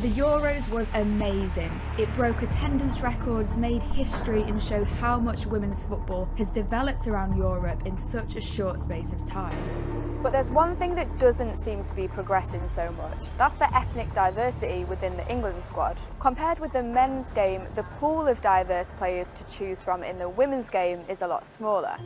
The Euros was amazing. It broke attendance records, made history and showed how much women's football has developed around Europe in such a short space of time. But there's one thing that doesn't seem to be progressing so much. That's the ethnic diversity within the England squad. Compared with the men's game, the pool of diverse players to choose from in the women's game is a lot smaller.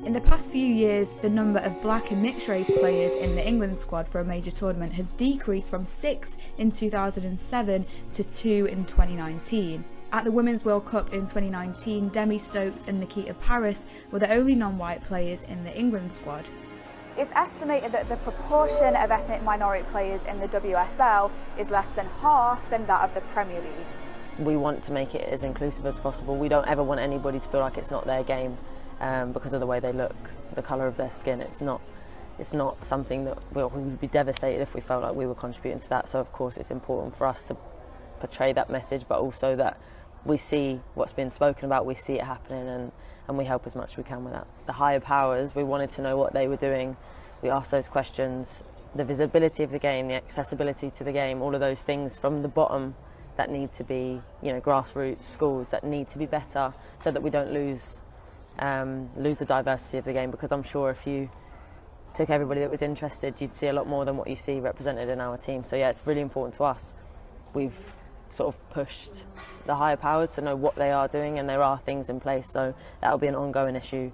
In the past few years, the number of black and mixed race players in the England squad for a major tournament has decreased from 6 in 2007 to 2 in 2019. At the Women's World Cup in 2019, Demi Stokes and Nikita Paris were the only non-white players in the England squad. It's estimated that the proportion of ethnic minority players in the WSL is less than half than that of the Premier League. We want to make it as inclusive as possible. We don't ever want anybody to feel like it's not their game because of the way they look, the colour of their skin. It's not something that we would be devastated if we felt like we were contributing to that. So of course it's important for us to portray that message, but also that we see what's been spoken about, we see it happening, and we help as much as we can with that. The higher powers, we wanted to know what they were doing. We asked those questions. The visibility of the game, the accessibility to the game, all of those things from the bottom that need to be, grassroots schools that need to be better, so that we don't lose the diversity of the game. Because I'm sure if you took everybody that was interested, you'd see a lot more than what you see represented in our team. So yeah, it's really important to us. We've sort of pushed the higher powers to know what they are doing, and there are things in place, so that'll be an ongoing issue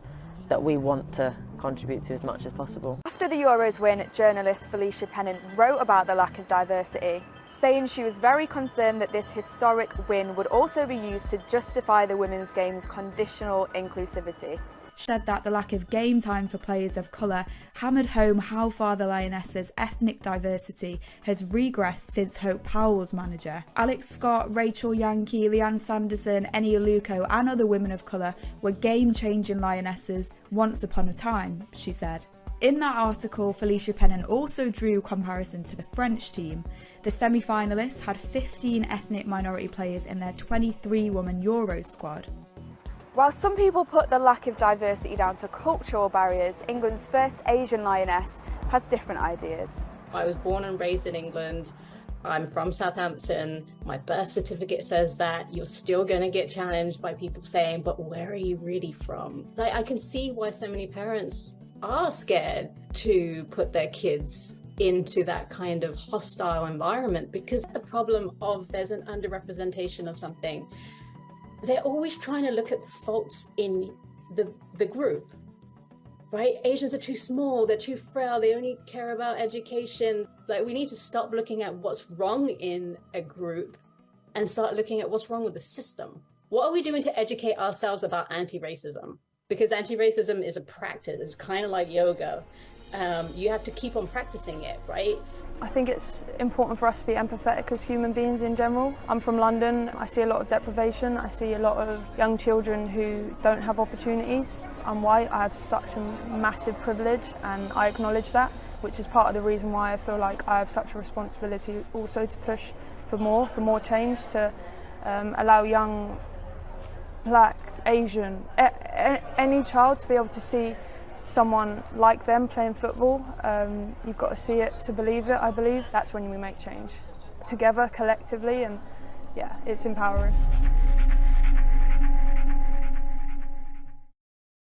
that we want to contribute to as much as possible. After the Euros win, journalist Felicia Pennant wrote about the lack of diversity, saying she was very concerned that this historic win would also be used to justify the women's game's conditional inclusivity. She said that the lack of game time for players of colour hammered home how far the Lionesses' ethnic diversity has regressed since Hope Powell was manager. Alex Scott, Rachel Yankee, Leanne Sanderson, Eni Aluko and other women of colour were game-changing Lionesses once upon a time, she said. In that article, Felicia Pennant also drew comparison to the French team. The semi-finalists had 15 ethnic minority players in their 23-woman Euros squad. While some people put the lack of diversity down to cultural barriers, England's first Asian lioness has different ideas. I was born and raised in England. I'm from Southampton. My birth certificate says that. You're still going to get challenged by people saying, but where are you really from? I can see why so many parents are scared to put their kids into that kind of hostile environment, because the problem of there's an underrepresentation of something. They're always trying to look at the faults in the group, right? Asians are too small, they're too frail, they only care about education. We need to stop looking at what's wrong in a group and start looking at what's wrong with the system. What are we doing to educate ourselves about anti-racism? Because anti-racism is a practice, it's kind of like yoga. You have to keep on practicing it, right? I think it's important for us to be empathetic as human beings in general. I'm from London. I see a lot of deprivation. I see a lot of young children who don't have opportunities. I'm white. I have such a massive privilege, and I acknowledge that, which is part of the reason why I feel like I have such a responsibility also to push for more change, to allow young, black, Asian, any child to be able to see someone like them playing football. You've got to see it to believe it, I believe. That's when we make change. Together, collectively, and yeah, it's empowering.